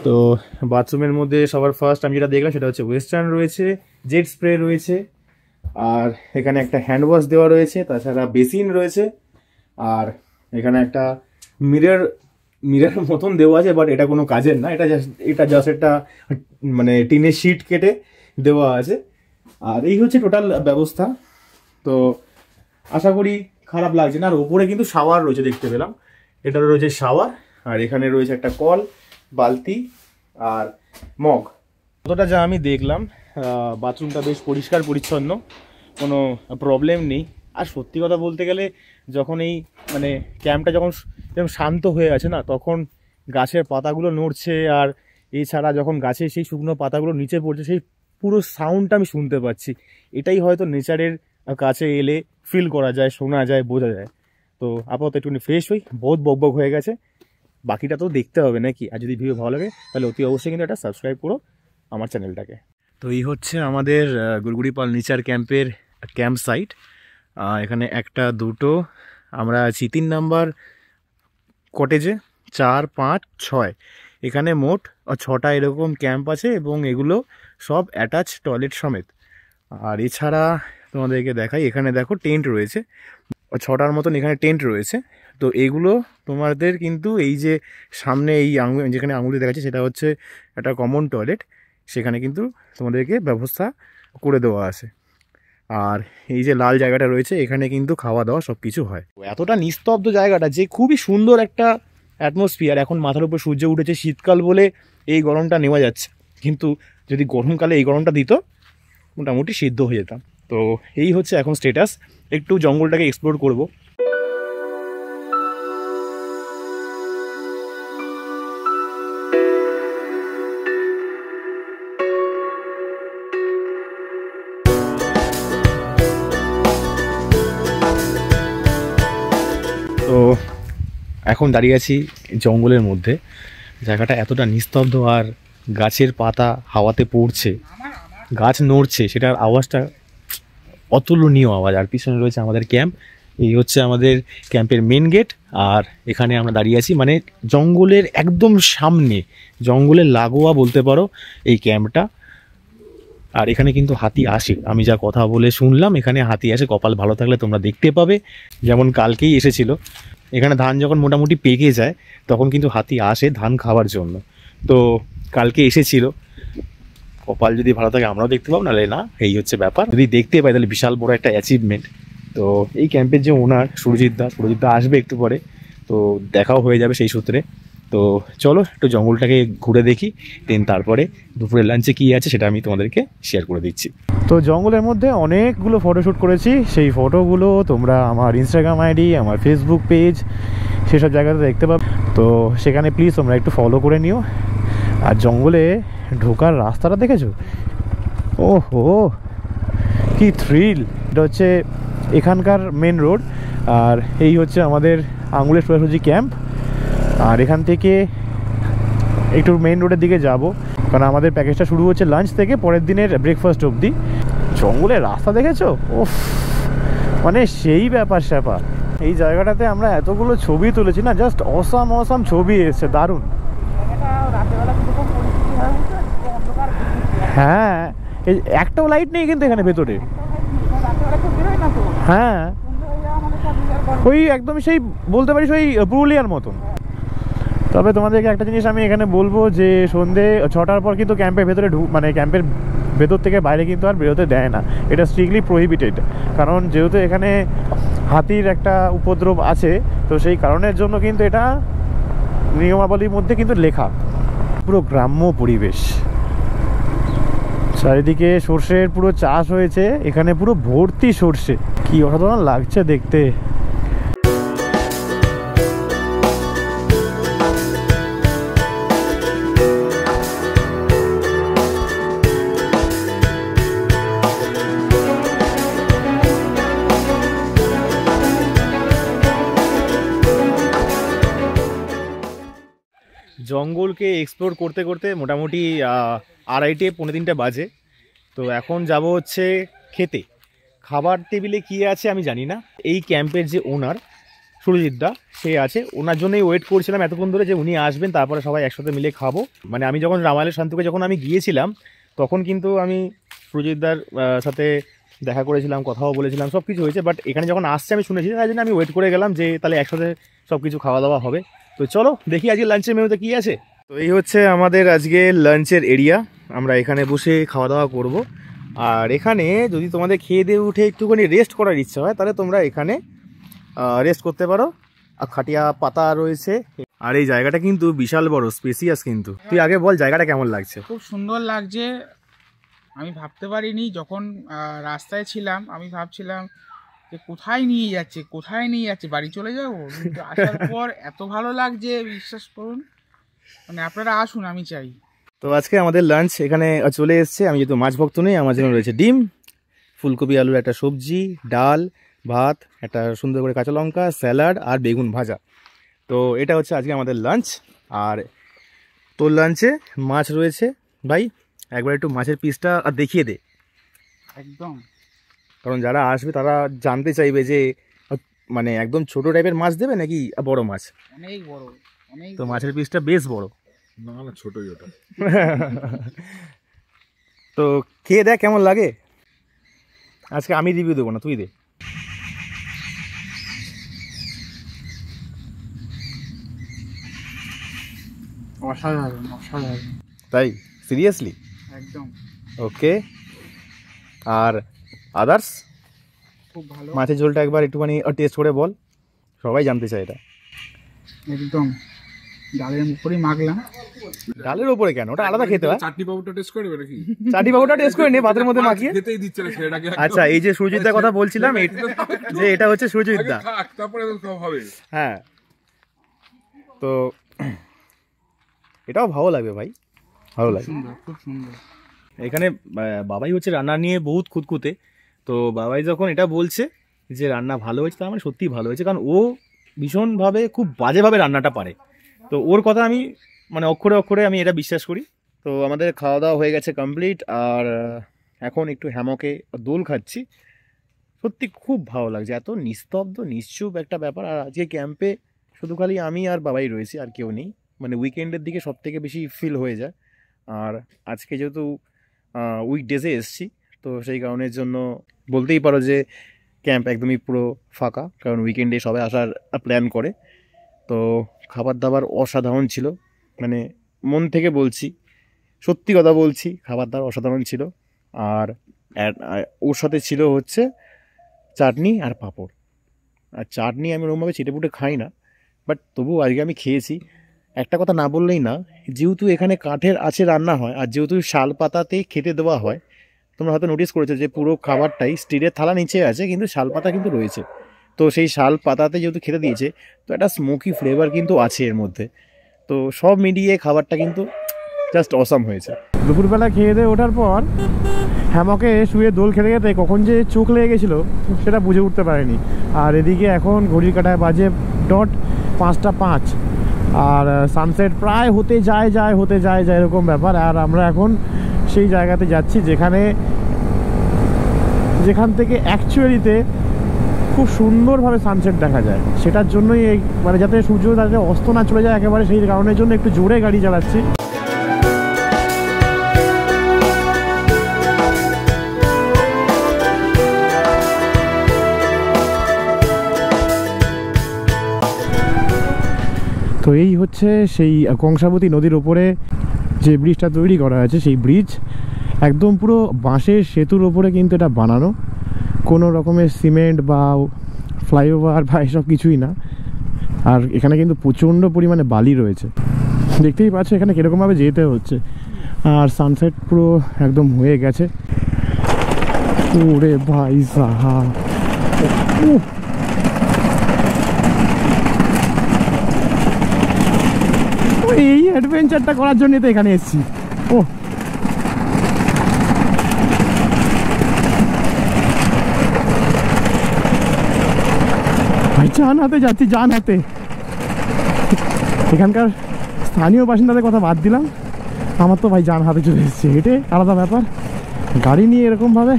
তো বাথরুমের মধ্যে সবার ফার্স্ট আমি যেটা দেখলাম সেটা হচ্ছে ওয়েস্টার্ন রয়েছে, জেট স্প্রে রয়েছে, আর এখানে একটা হ্যান্ড ওয়াশ দেওয়া রয়েছে, তাছাড়া বেসিন রয়েছে, আর এখানে একটা মিরর মতন দেওয়া আছে, বাট এটা কোনো কাজের না, এটা জাস্ট একটা মানে টিনের শিট কেটে দেওয়া আছে। আর এই হচ্ছে টোটাল ব্যবস্থা। তো আশা করি খারাপ লাগছে না। আর ওপরে কিন্তু শাওয়ার রয়েছে, দেখতে পেলাম, এটা রয়েছে শাওয়ার। আর এখানে রয়েছে একটা কল, বালতি আর মগ। কতটা যা আমি দেখলাম, বাথরুমটা বেশ পরিষ্কার পরিচ্ছন্ন, কোনো প্রবলেম নেই। আর সত্যি কথা বলতে গেলে যখন এই মানে ক্যাম্পটা যখন শান্ত হয়ে আছে না, তখন গাছের পাতাগুলো নড়ছে, আর এছাড়া যখন গাছের সেই শুকনো পাতাগুলো নিচে পড়ছে, সেই পুরো সাউন্ডটা আমি শুনতে পাচ্ছি। এটাই হয়তো নেচারের কাছে এলে ফিল করা যায়, শোনা যায়, বোঝা যায়। তো আপাতত একটুখানি ফ্রেশ হই, বহুত বকবক হয়ে গেছে, বাকিটা তো দেখতে হবে নাকি। আর যদি ভিডিও ভালো লাগে তাহলে অতি অবশ্যই কিন্তু এটা সাবস্ক্রাইব করো আমার চ্যানেলটাকে। তো এই হচ্ছে আমাদের গুড়গুড়িপাল নেচার ক্যাম্পের ক্যাম্প সাইট। এখানে একটা দুটো, আমরা আছি 3 নাম্বার কটেজে, 4, 5, 6, এখানে মোট 6টা এরকম ক্যাম্প আছে, এবং এগুলো সব অ্যাটাচ টয়লেট সমেত। আর এছাড়া তোমাদেরকে দেখাই, এখানে দেখো টেন্ট রয়েছে, 6টার মতন এখানে টেন্ট রয়েছে। তো এগুলো তোমাদের কিন্তু এই যে সামনে এই যেখানে আঙুলি দেখাচ্ছে সেটা হচ্ছে একটা কমন টয়লেট, সেখানে কিন্তু তোমাদেরকে ব্যবস্থা করে দেওয়া আছে। আর এই যে লাল জায়গাটা রয়েছে, এখানে কিন্তু খাওয়া দাওয়া সব কিছু হয়। এতটা নিস্তব্ধ জায়গাটা যে খুবই সুন্দর একটা অ্যাটমসফিয়ার। এখন মাথার উপর সূর্য উঠেছে, শীতকাল বলে এই গরমটা নেওয়া যাচ্ছে, কিন্তু যদি গরমকালে এই গরমটা দিত মোটামুটি সিদ্ধ হয়ে যেতাম। তো এই হচ্ছে এখন স্টেটাস, একটু জঙ্গলটাকে এক্সপ্লোর করব। তো এখন দাঁড়িয়ে আছি জঙ্গলের মধ্যে, জায়গাটা এতটা নিস্তব্ধ, আর গাছের পাতা হাওয়াতে পড়ছে, গাছ নড়ছে, সেটার আওয়াজটা অতুলনীয় আওয়াজ। আর পিছনে রয়েছে আমাদের ক্যাম্প, এই হচ্ছে আমাদের ক্যাম্পের মেন গেট। আর এখানে আমরা দাঁড়িয়ে আছি মানে জঙ্গলের একদম সামনে, জঙ্গলের লাগোয়া বলতে পারো এই ক্যাম্পটা। আর এখানে কিন্তু হাতি আসে, আমি যা কথা বলে শুনলাম, এখানে হাতি আসে, কপাল ভালো থাকলে তোমরা দেখতে পাবে। যেমন কালকেই এসেছিল, এখানে ধান যখন মোটামুটি পেকে যায় তখন কিন্তু হাতি আসে ধান খাওয়ার জন্য। তো কালকে এসেছিল, কপাল যদি ভালো থাকে আমরাও দেখতে পাবো, নাহলে না। এই হচ্ছে ব্যাপার, যদি দেখতে পাই তাহলে বিশাল বড় একটা অ্যাচিভমেন্ট। তো এই ক্যাম্পের যে ওনার সুরজিৎ দা আসবে একটু পরে, তো দেখাও হয়ে যাবে সেই সূত্রে। তো চলো একটু জঙ্গলটাকে ঘুরে দেখি, দেন তারপরে দুপুরের লাঞ্চে কী আছে সেটা আমি তোমাদেরকে শেয়ার করে দিচ্ছি। তো জঙ্গলের মধ্যে অনেকগুলো ফটোশ্যুট করেছি, সেই ফটোগুলো তোমরা আমার ইনস্টাগ্রাম আইডি, আমার ফেসবুক পেজ, সেসব জায়গাতে দেখতে পাবে। তো সেখানে প্লিজ তোমরা একটু ফলো করে নিও। আর জঙ্গলে ঢোকার রাস্তাটা দেখেছো? ওহো কি থ্রিল! এটা হচ্ছে এখানকার মেন রোড, আর এই হচ্ছে আমাদের আঙুলের সোজাসুজি ক্যাম্প। আর এখান থেকে একটু মেন রোডের দিকে যাব, কারণ আমাদের প্যাকেজটা শুরু হচ্ছে লাঞ্চ থেকে পরের দিনের ব্রেকফাস্ট অবধি। জঙ্গলের রাস্তা দেখেছো? ওফ, মানে সেই ব্যাপার স্যাপার। এই জায়গাটাতে আমরা এতগুলো ছবি তুলেছি না, জাস্ট অসাম ছবি এসছে, দারুণ। হ্যাঁ, এই একটাও লাইট নেই কিন্তু এখানে ভেতরে। হ্যাঁ, ওই একদম সেই বলতে পারিস ওই পুরুলিয়ার মতন। তবে তোমাদেরকে একটা জিনিস আমি এখানে বলবো, যে সন্ধে 6টার পর কিন্তু ক্যাম্পের ভেতরে মানে ক্যাম্পের ভেতর থেকে বাইরে কিন্তু আর বেরোতে দেয় না, এটা স্ট্রিক্টলি প্রহিবিটেড। কারণ যেহেতু এখানে হাতির একটা উপদ্রব আছে, তো সেই কারণের জন্য কিন্তু এটা নিয়মাবলীর মধ্যে কিন্তু লেখা। পুরো গ্রাম্য পরিবেশ, চারিদিকে সর্ষের পুরো চাষ হয়েছে, এখানে পুরো ভর্তি সর্ষে, কি অসাধারণ লাগছে দেখতে। জঙ্গলকে এক্সপ্লোর করতে করতে মোটামুটি 2:30-3:45 বাজে। তো এখন যাব হচ্ছে খেতে। খাবার টেবিলে কি আছে আমি জানি না। এই ক্যাম্পের যে ওনার সুরজিৎ দা, সে আছে, ওনার জন্যই ওয়েট করছিলাম এতক্ষণ ধরে, যে উনি আসবেন তারপরে সবাই একসাথে মিলে খাবো। মানে আমি যখন রামায়ণের শান্তিকে যখন আমি গিয়েছিলাম, তখন কিন্তু আমি সুরজিৎ দার সাথে দেখা করেছিলাম, কথাও বলেছিলাম, সব কিছু হয়েছে। বাট এখানে যখন আসছে আমি শুনেছি, তাই জন্য আমি ওয়েট করে গেলাম যে তাহলে একসাথে সব কিছু খাওয়া দাওয়া হবে। তো চলো দেখি আজকে লাঞ্চের মেনুতে কী আছে। তো এই হচ্ছে আমাদের আজকে লাঞ্চের এরিয়া, আমরা এখানে বসে খাওয়া দাওয়া করব। আর এখানে যদি তোমাদের খেয়ে দিয়ে উঠে একটুখানি রেস্ট করার ইচ্ছা হয়, তাহলে তোমরা এখানে রেস্ট করতে পারো। আর খাটিয়া পাতা রয়েছে। আর এই জায়গাটা কিন্তু বিশাল বড়, স্পেসিয়াস কিন্তু। তুই আগে বল জায়গাটা কেমন লাগছে? খুব সুন্দর লাগছে। আমি ভাবতে পারিনি, যখন রাস্তায় ছিলাম আমি ভাবছিলাম যে কোথায় নিয়ে যাচ্ছে, বাড়ি চলে যাবো। কিন্তু আসার পর এত ভালো লাগছে, বিশ্বাস করুন। মানে আপনারা আসুন, আমি চাই। তো আজকে আমাদের লাঞ্চ এখানে চলে এসছে। আমি যেহেতু মাছ ভক্ত নেই, আমার জন্য রয়েছে ডিম, ফুলকপি আলুর একটা সবজি, ডাল, ভাত, একটা সুন্দর করে কাঁচা লঙ্কা, স্যালাড আর বেগুন ভাজা। তো এটা হচ্ছে আজকে আমাদের লাঞ্চ। আর তোর লাঞ্চে মাছ রয়েছে। ভাই একবার একটু মাছের পিসটা আর দেখিয়ে দে। একদম, কারণ যারা আসবে তারা জানতে চাইবে যে মানে একদম ছোট টাইপের মাছ দেবে নাকি বড় মাছ। অনেক বড়, অনেক। তো মাছের পিসটা বেশ বড়। না ছোটই ওটা। তো খেয়ে দেখ কেমন লাগে। আজকে আমি রিভিউ দেবো না, তুই দে। অসাধারণ, তাই সিরিয়াসলি? একদম ওকে। আর আদার্স খুব ভালো। মাছের ঝোলটা একবার একটুখানি টেস্ট করে বল, সবাই জানতে চায় এটা। একদম ডালের উপরেই মাখলাম। ডালের ওপরে কেন? ওটা আলাদা খেতে হয়। চাটনি পাউডারটা টেস্ট করবে নাকি? চাটনি পাউডারটা টেস্ট করে নে ভাতের মধ্যে মাখিয়ে। খেতেই দিচ্ছে না সেটাকে। আচ্ছা, এই যে সুরজিৎদার কথা বলছিলাম, যে এটা হচ্ছে সুরজিৎদা। তারপরে সব হবে। হ্যাঁ, তো এটাও ভালো লাগবে ভাই, ভালো লাগে। খুব সুন্দর। এখানে বাবাই হচ্ছে রান্না নিয়ে বহুত খুঁতখুঁতে। তো বাবাই যখন এটা বলছে যে রান্না ভালো হয়েছে, তার মানে সত্যিই ভালো হয়েছে। কারণ ও ভীষণভাবে খুব বাজেভাবে রান্নাটা পারে। তো ওর কথা আমি মানে অক্ষরে অক্ষরে আমি এটা বিশ্বাস করি। তো আমাদের খাওয়া দাওয়া হয়ে গেছে কমপ্লিট। আর এখন একটু হ্যামকে দোল খাচ্ছি। সত্যি খুব ভালো লাগছে, এত নিস্তব্ধ নিশ্চুপ একটা ব্যাপার। আর আজকে ক্যাম্পে শুধু খালি আমি আর বাবাই রয়েছি, আর কেউ নেই। মানে উইকেন্ডের দিকে সব থেকে বেশি ফিল হয়ে যায়। আর আজকে যেহেতু উইকডেজে এসছি, তো সেই কারণের জন্য বলতেই পারো যে ক্যাম্প একদমই পুরো ফাঁকা, কারণ উইকেন্ডে সবাই আসার প্ল্যান করে। তো খাবার দাবার অসাধারণ ছিল, মানে মন থেকে বলছি, সত্যি কথা বলছি, খাবার দাবার অসাধারণ ছিল। আর ওর সাথে ছিল হচ্ছে চাটনি আর পাঁপড়। আর চাটনি আমি ওরকমভাবে চেটেপুটে খাই না, বাট তবুও আজকে আমি খেয়েছি। একটা কথা না বললেই না, যেহেতু এখানে কাঠের আছে রান্না হয়, আর যেহেতু শাল পাতাতে খেতে দেওয়া হয়, তোমরা হয়তো নোটিস করেছো যে পুরো খাবারটাই স্টিলের থালা নিচে আছে, কিন্তু শাল পাতা কিন্তু রয়েছে। তো সেই শাল পাতাতে যেহেতু খেতে দিয়েছে, তো একটা স্মোকি ফ্লেভার কিন্তু আছে এর মধ্যে। তো সব মিলিয়ে খাবারটা কিন্তু জাস্ট অসাম হয়েছে। দুপুরবেলা খেয়ে দিয়ে ওঠার পর হ্যামকে শুয়ে দোল খেতে খেতে কখন যে চোখ লেগে গেছিলো সেটা বুঝে উঠতে পারিনি। আর এদিকে এখন ঘড়ির কাঁটায় বাজে ডট 5:05, আর সানসেট প্রায় হতে যায় এরকম ব্যাপার। আর আমরা এখন সেই জায়গাতে যাচ্ছি যেখান থেকে অ্যাকচুয়ালিতে খুব সুন্দরভাবে সানসেট দেখা যায়। সেটার জন্যই মানে যাতে সূর্য যাতে অস্ত না চলে যায় একেবারে, সেই কারণের জন্য একটু জোরে গাড়ি চালাচ্ছি। তো এই হচ্ছে সেই কংসাবতী নদীর ওপরে যে ব্রিজটা তৈরি করা আছে, সেই ব্রিজ একদম পুরো বাঁশের সেতুর ওপরে কিন্তু এটা বানানো, কোনো রকমের সিমেন্ট বা ফ্লাইওভার বা এসব কিছুই না। আর এখানে কিন্তু প্রচণ্ড পরিমাণে বালি রয়েছে, দেখতেই পাচ্ছ এখানে কীরকমভাবে যেতে হচ্ছে। আর সানসেট পুরো একদম হয়ে গেছে। ওরে ভাই সাহা, এই অ্যাডভেঞ্চারটা করার জন্যই তো এখানে এসেছি। ও ভাই জান হাতে যাচ্ছি, জান হাতে। এখানকার স্থানীয় বাসিন্দাদের কথা বাদ দিলাম, আমার তো ভাই জান হাতে চলে এসেছে। হেঁটে আলাদা ব্যাপার, গাড়ি নিয়ে এরকমভাবে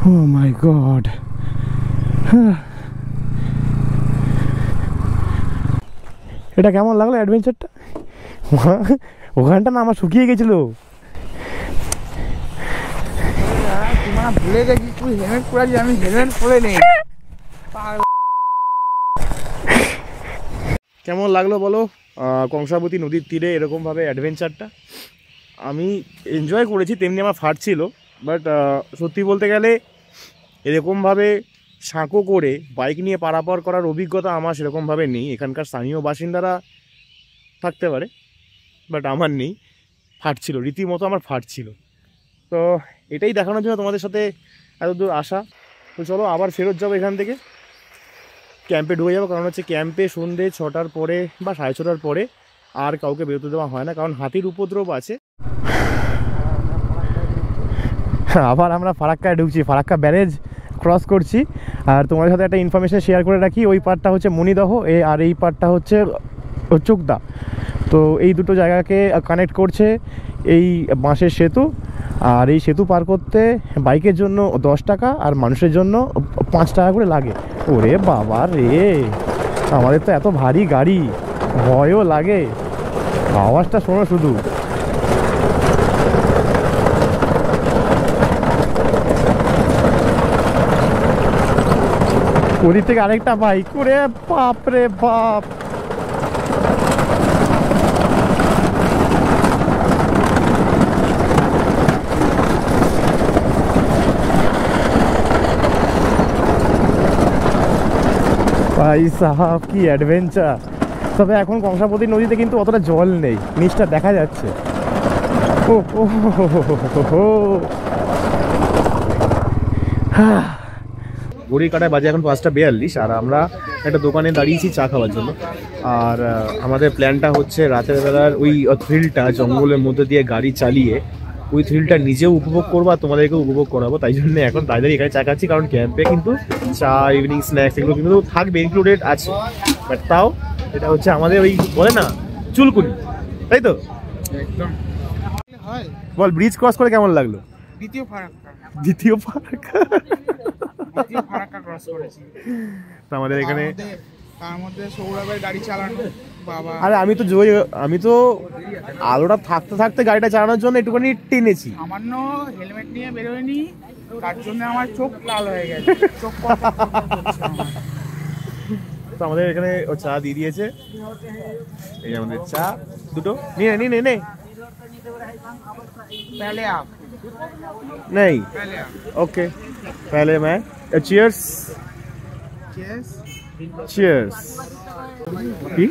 ও মাই গড। এটা কেমন লাগলো অ্যাডভেঞ্চারটা? ওখানটা না আমার শুকিয়ে গেছিল। ভুলে গেছি তুই হেলমেট পরে আছিস, আমি হেলমেট পরে নেই। কেমন লাগলো বলো কংসাবতী নদীর তীরে এরকমভাবে অ্যাডভেঞ্চারটা? আমি এনজয় করেছি, তেমনি আমার ফাটছিল। বাট সত্যি বলতে গেলে এরকমভাবে সাঁকো করে বাইক নিয়ে পারাপার করার অভিজ্ঞতা আমার সেরকমভাবে নেই। এখানকার স্থানীয় বাসিন্দারা থাকতে পারে, বাট আমার নেই। ফাটছিল, রীতিমতো আমার ফাটছিল। তো এটাই দেখানোর জন্য তোমাদের সাথে এত দূর আসা। তো চলো আবার ফেরত যাবো এখান থেকে, ক্যাম্পে ঢুকে যাবো। কারণ হচ্ছে ক্যাম্পে সন্ধ্যে 6টার পরে বা 6:30টার পরে আর কাউকে বেরোতে দেওয়া হয় না, কারণ হাতির উপদ্রব আছে। আবার আমরা ফারাক্কায় ঢুকছি, ফারাক্কা ব্যারেজ ক্রস করছি। আর তোমাদের সাথে একটা ইনফরমেশন শেয়ার করে রাখি, ওই পার্টটা হচ্ছে মণিদহ, আর এই পার্টটা হচ্ছে চোকদা। তো এই দুটো জায়গাকে কানেক্ট করছে এই বাঁশের সেতু। আর এই সেতু পার করতে বাইকের জন্য 10 টাকা আর মানুষের জন্য 5 টাকা করে লাগে। ওরে বাবা রে, আমাদের তো এত ভারী গাড়ি, ভয়ও লাগে। আওয়াজটা শোনো শুধু। ওদিক থেকে আরেকটা বাইক, করে বাপ রে বাপ। ভাই সাহাব কি অ্যাডভেঞ্চার। তবে এখন কংসাবতী নদীতে কিন্তু অতটা জল নেই, নিচটা দেখা যাচ্ছে। ও ঘড়ির কাঁটায় বাজে এখন 5:42, আর আমরা একটা দোকানে দাঁড়িয়েছি চা খাওয়ার জন্য। আর আমাদের প্ল্যানটা হচ্ছে রাতের বেলার ওই থ্রিলটা, জঙ্গলের মধ্যে দিয়ে গাড়ি চালিয়ে ওই থ্রিলটা নিজেও উপভোগ করবো আর তোমাদেরকেও উপভোগ করাবো। তাই জন্য এখন তাড়াতাড়ি এখানে চা খাচ্ছি, কারণ ক্যাম্পে কিন্তু চা, ইভিনিং স্ন্যাক্স এগুলো কিন্তু থাকবে, ইনক্লুডেড আছে। বাট তাও এটা হচ্ছে আমাদের ওই বলে না চুলকুনি, তাই তো? একদম হয়। বল ব্রিজ ক্রস করে কেমন লাগলো? দ্বিতীয় ফারাক্কা ক্রস করেছি। আমাদের এখানে তার মধ্যে সৌরভের গাড়ি চালানো বাবা। আরে আমি তো আলোটা থাকতে থাকতে গাড়িটা চালানোর জন্য একটুখানি টেনেছি। সামান্য হেলমেট নিয়ে বেরোয়নি, তার জন্য আমার চোখ লাল হয়ে গেছে, চোখ তো আমাদের এখানে ও চা দিয়ে দিয়েছে, এই যে আমাদের চা দুটো নিয়ে নে নে নে पहले आप नहीं पहले आप ओके पहले मैं चियर्स Cheers. চিয়ার্স। কি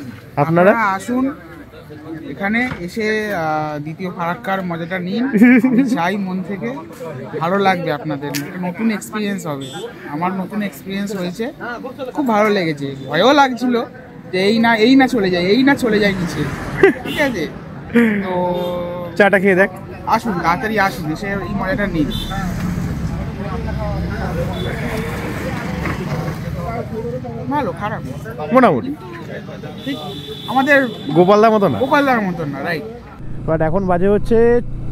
আপনারা আসুন এখানে এসে দ্বিতীয় ফারাক্কার মজাটা নিন, আমি চাই মন থেকে, ভালো লাগবে আপনাদের, একটা নতুন এক্সপিরিয়েন্স হবে। আমার নতুন এক্সপিরিয়েন্স হয়েছে, খুব ভালো লেগেছে, ভয়ও লাগছিল যে এই না চলে যায় নিচে, ঠিক আছে? তো চাটা খেয়ে দেখ। আসুন, তাড়াতাড়ি আসুন, এসে এই মজাটা নিন। ভালো, খারাপ না। মোটামুটি ঠিক আমাদের গোপালদার মতো না, গোপালদার মতন না, রাইট। বাট এখন বাজে হচ্ছে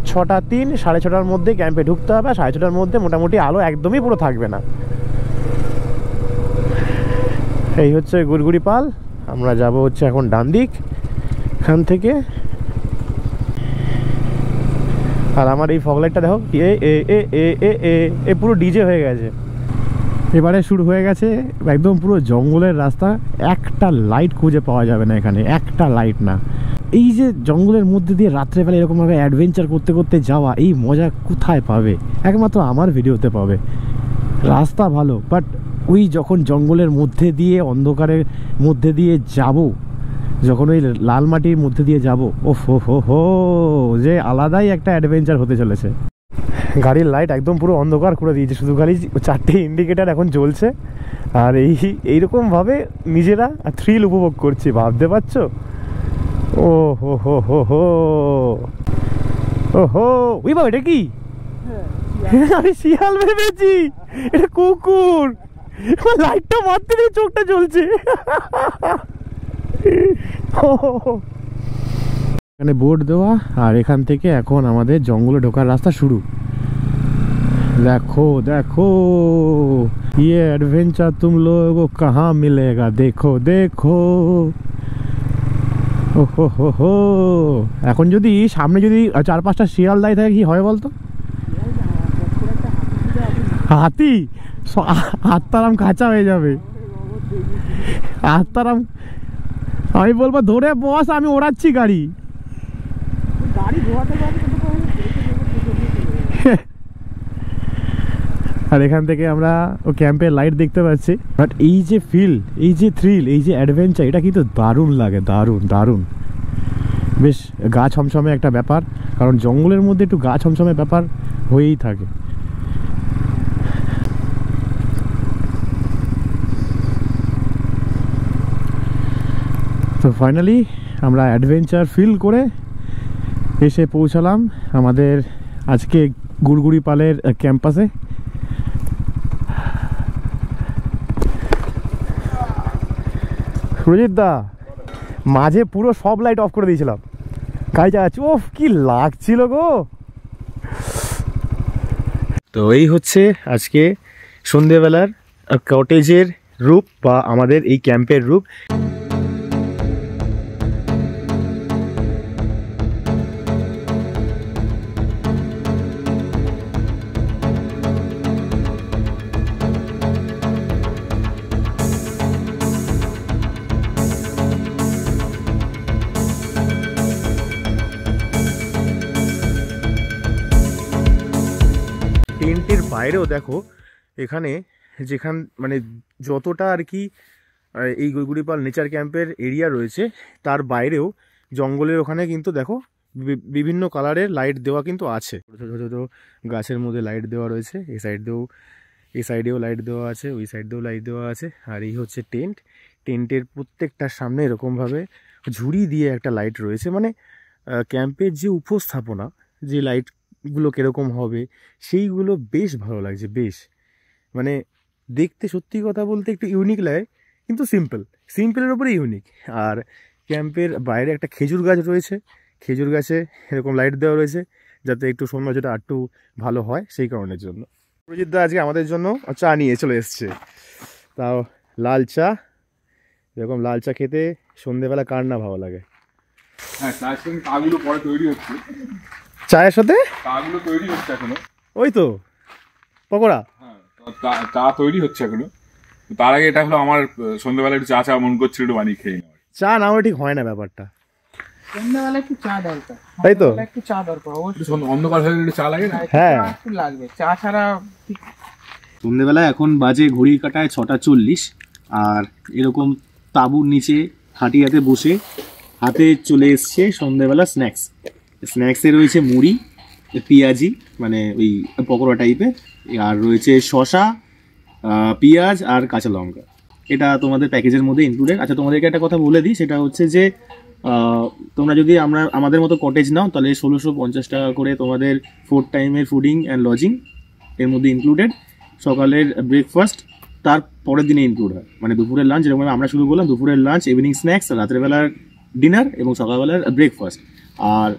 6:03, 6:30টার মধ্যে ক্যাম্পে ঢুকতে হবে, 6:30টার মধ্যে মোটামুটি আলো একদমই পুরো থাকবে না। এই হচ্ছে গুড়গুড়ি পাল, আমরা যাব হচ্ছে এখন ডান দিক এখান থেকে। আর আমার এই ফগলাইটটা দেখো, এ এ এ এ এ এ এ পুরো ডিজে হয়ে গেছে। এবারে শুরু হয়ে গেছে একদম পুরো জঙ্গলের রাস্তা, একটা লাইট খুঁজে পাওয়া যাবে না এখানে, একটা লাইট না। এই যে জঙ্গলের মধ্যে দিয়ে রাত্রেবেলা এরকমভাবে অ্যাডভেঞ্চার করতে করতে যাওয়া, এই মজা কোথায় পাবে? একমাত্র আমার ভিডিওতে পাবে। রাস্তা ভালো, বাট ওই যখন জঙ্গলের মধ্যে দিয়ে অন্ধকারের মধ্যে দিয়ে যাব, যখন ওই লাল মাটির মধ্যে দিয়ে যাব, ও হো হো হো, যে আলাদাই একটা অ্যাডভেঞ্চার হতে চলেছে। গাড়ির লাইট একদম পুরো অন্ধকার করে দিয়েছে, শুধু খালি 4টে ইন্ডিকেটার এখন জ্বলছে। আর এইরকমভাবে নিজেরা থ্রিল উপভোগ করছি, ভাবতে পারছো? ও হো হো হো হো ও হো, ওই বাবা এটা কি? আমি শিয়াল ভেবেছি, এটা কুকুর। লাইটটা মারতে দিয়ে চোখটা জ্বলছে। এখানে বোর্ড দেওয়া, আর এখান থেকে এখন আমাদের জঙ্গলে ঢোকার রাস্তা শুরু। देखो देखो ये एडवेंचर तुम लोगों को कहाँ मिलेगा, देखो देखो। ও হো হো হো, এখন যদি সামনে যদি 4-5টা শিয়াল দাঁড়িয়ে থাকে কি হয় বলতো? হাতি আত্মারাম কাঁচা হয়ে যাবে, আত্মারাম। আমি বলবো ধরে বস, আমি ওড়াচ্ছি গাড়ি। আর এখান থেকে আমরা ও ক্যাম্পের লাইট দেখতে পাচ্ছি। বাট এই যে ফিল, এই যে থ্রিল, এই যে অ্যাডভেঞ্চার, এটা কিন্তু দারুণ লাগে, দারুণ দারুণ। বেশ গা ছমছমে একটা ব্যাপার, কারণ জঙ্গলের মধ্যে একটু গা ছমছমে ব্যাপার হয়েই থাকে। তো ফাইনালি আমরা অ্যাডভেঞ্চার ফিল করে এসে পৌঁছালাম আমাদের আজকে গুড়গুড়ি পালের ক্যাম্পাসে। সুরজিৎ দা, মাঝে পুরো সব লাইট অফ করে দিয়েছিলাম, গাড়ি চালাচ্ছি, ওফ কি লাগছিল গো। তো এই হচ্ছে আজকে সন্ধেবেলার কটেজের রূপ, বা আমাদের এই ক্যাম্পের রূপ। টেন্টের বাইরেও দেখো, এখানে যেখান মানে যতটা আর কি এই গুড়গুড়িপাল নেচার ক্যাম্পের এরিয়া রয়েছে, তার বাইরেও জঙ্গলের ওখানে কিন্তু দেখো বিভিন্ন কালারের লাইট দেওয়া কিন্তু আছে। ছোটো ছোটো গাছের মধ্যে লাইট দেওয়া রয়েছে, এই সাইডেও লাইট দেওয়া আছে, ওই সাইডেও লাইট দেওয়া আছে। আর এই হচ্ছে টেন্ট, টেন্টের প্রত্যেকটার সামনে এরকমভাবে ঝুড়ি দিয়ে একটা লাইট রয়েছে। মানে ক্যাম্পের যে উপস্থাপনা, যে লাইটগুলো কীরকম হবে, সেইগুলো বেশ ভালো লাগছে, বেশ মানে দেখতে সত্যি কথা বলতে একটু ইউনিক লাগে, কিন্তু সিম্পলের উপরে ইউনিক। আর ক্যাম্পের বাইরে একটা খেজুর গাছ রয়েছে, খেজুর গাছে এরকম লাইট দেওয়া রয়েছে, যাতে একটু সৌন্দর্যটা আরটু ভালো হয়, সেই কারণের জন্য। সুরজিৎ দা আজকে আমাদের জন্য চা নিয়ে চলে এসছে, তাও লাল চা। এরকম লাল চা খেতে সন্ধেবেলা কার না ভালো লাগে। হ্যাঁ, চায়ের সঙ্গে চাগুলো পরে তৈরি হচ্ছে, চায়ের সাথে চাগুলো তৈরি হচ্ছে এখনো। ওই তো পকোড়া, হ্যাঁ, চা তৈরি হচ্ছে এখনো। তার আগে এটা হলো আমার সন্ধ্যাবেলা একটু চা চা মন করছিল, একটু বানিয়ে খেয়ে নেওয়ার। চা না হলে ঠিক হয় না ব্যাপারটা, সন্ধ্যাবেলা একটু চা দরকার, তাই তো? একটু চা দরকার অবশ্যই, অন্ধকার হয়ে একটু চা লাগে না? হ্যাঁ, একটু লাগবে, চা ছাড়া ঠিক। সন্ধ্যেবেলা এখন বাজে ঘড়ির কাটায় 6:40, আর এরকম তাঁবুর নিচে হাটিয়াতে বসে হাতে চলে এসছে সন্ধ্যেবেলা স্ন্যাক্সে রয়েছে মুড়ি, পেঁয়াজি মানে ওই পকোড়া টাইপের, আর রয়েছে শশা, পেঁয়াজ আর কাঁচা লঙ্কা। এটা তোমাদের প্যাকেজের মধ্যে ইনক্লুডেড। আচ্ছা, তোমাদেরকে একটা কথা বলে দিই, সেটা হচ্ছে যে তোমরা যদি আমাদের মতো কটেজ নাও তাহলে 1650 টাকা করে তোমাদের 4 টাইমের ফুডিং অ্যান্ড লজিং এর মধ্যে ইনক্লুডেড। সকালের ব্রেকফাস্ট তার পরের দিনে ইনক্লুড হয়, মানে দুপুরের লাঞ্চ, যেরকম আমরা শুরু করলাম, দুপুরের লাঞ্চ, ইভিনিং স্ন্যাক্স, রাত্রেবেলার ডিনার এবং সকালবেলার ব্রেকফাস্ট। আর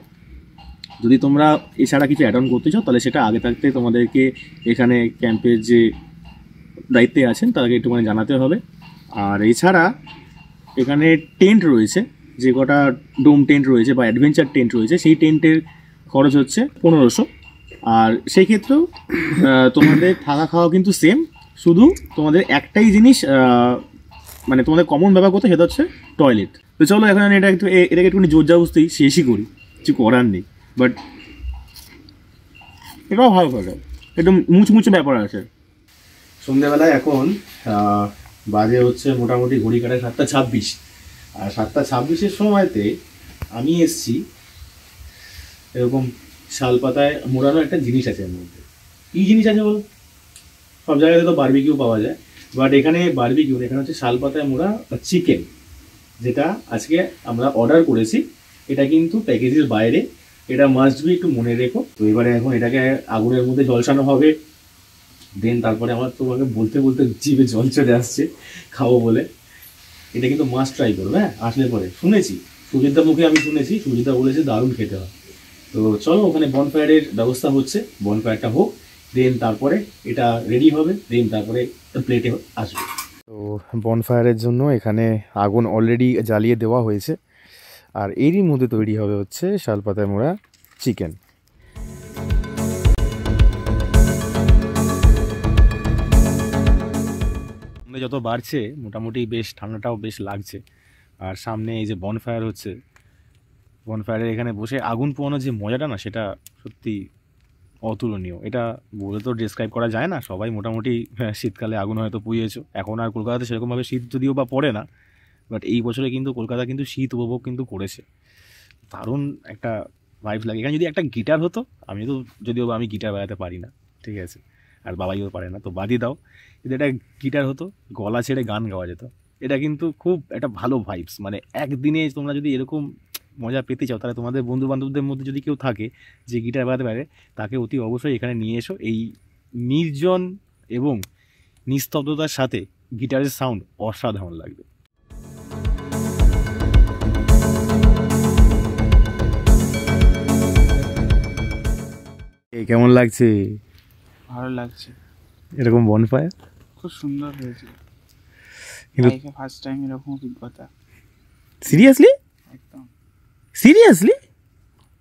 যদি তোমরা এছাড়া কিছু অ্যাড অন করতে চাও তাহলে সেটা আগে থাকতে তোমাদেরকে এখানে ক্যাম্পের যে দায়িত্বে আছেন তাদেরকে একটুখানি জানাতে হবে। আর এছাড়া এখানে টেন্ট রয়েছে, যে কটা ডোম টেন্ট রয়েছে বা অ্যাডভেঞ্চার টেন্ট রয়েছে, সেই টেন্টের খরচ হচ্ছে 1500। আর সেই ক্ষেত্রেও তোমাদের থাকা খাওয়া কিন্তু সেম, শুধু তোমাদের একটাই জিনিস মানে তোমাদের কমন ব্যবহার করতে, সেটা হচ্ছে টয়লেট। তো চলো এখন আমি এটাকে একটুখানি জোর জবরদস্তি শেষই করি, কিছু করার নেই, বাট এটাও ভালো করে একটু মুচমুচে ব্যাপার আছে। সন্ধ্যেবেলায় এখন বাজে হচ্ছে মোটামুটি ঘড়ি কাটায় 7:26, আর 7:26-এর সময়তে আমি এসছি এরকম শালপাতায় মোড়ানো একটা জিনিস আছে এর মধ্যে। কী জিনিস আছে বল? সব জায়গাতে তো বারবিকিউ পাওয়া যায়, বাট এখানে বারবিকিউ, এখানে হচ্ছে শালপাতায় মোড়া চিকেন, যেটা আজকে আমরা অর্ডার করেছি। এটা কিন্তু প্যাকেজের বাইরে, এটা মাস্ট বি, একটু মনে রেখো। তো এবারে এখন এটাকে আগুনের মধ্যে ঝলসানো হবে, দেন তারপরে আমার তোমাকে বলতে বলতে জিভে জল চলে আসছে খাবো বলে। এটা কিন্তু মাস্ট ট্রাই করবে, হ্যাঁ, আসলে পরে। শুনেছি সুজিতদার মুখে, আমি শুনেছি সুজিতদা বলেছে দারুণ খেতে হয়। তো চলো, ওখানে বনফায়ারের ব্যবস্থা হচ্ছে, বনফায়ারটা হোক, দেন তারপরে এটা রেডি হবে, দেন তারপরে প্লেটে আসবে। তো বনফায়ারের জন্য এখানে আগুন অলরেডি জ্বালিয়ে দেওয়া হয়েছে, আর এরই মধ্যে তৈরি হবে হচ্ছে শালপাতায় মোড়া চিকেন। যত বাড়ছে মোটামুটি বেশ ঠান্ডাটাও বেশ লাগছে, আর সামনে এই যে বনফায়ার হচ্ছে, বনফায়ারের এখানে বসে আগুন পোয়ানোর যে মজাটা না, সেটা সত্যি অতুলনীয়। এটা বলে তো ডিসক্রাইব করা যায় না। সবাই মোটামুটি শীতকালে আগুন হয়তো পুড়িয়েছো। এখন আর কলকাতাতে সেরকমভাবে শীত যদিও বা পড়ে না, বাট এই বছরে কিন্তু কলকাতা কিন্তু শীত উপভোগ কিন্তু করেছে। দারুণ একটা ভাইবস লাগে। এখানে যদি একটা গিটার হতো, যদিও বা আমি গিটার বাজাতে পারি না, ঠিক আছে, আর বাবাইও পারে না, তো বাদই দাও, যদি একটা গিটার হতো, গলা ছেড়ে গান গাওয়া যেত, এটা কিন্তু খুব একটা ভালো ভাইবস। মানে একদিনে তোমরা যদি এরকম মজা পেতে চাও, তাহলে তোমাদের বন্ধু বান্ধবদের মধ্যে যদি কেউ থাকে যে গিটার বাজাতে পারে, তাকে অতি অবশ্যই এখানে নিয়ে এসো। এই নির্জন এবং নিস্তব্ধতার সাথে গিটারের সাউন্ড অসাধারণ লাগবে। কেমন লাগছে? ভালো লাগছে, এরকম বনফায়ার খুব সুন্দর হয়েছে, কিন্তু লাইফে ফার্স্ট টাইম এরকম অভিজ্ঞতা। সিরিয়াসলি একদম সিরিয়াসলি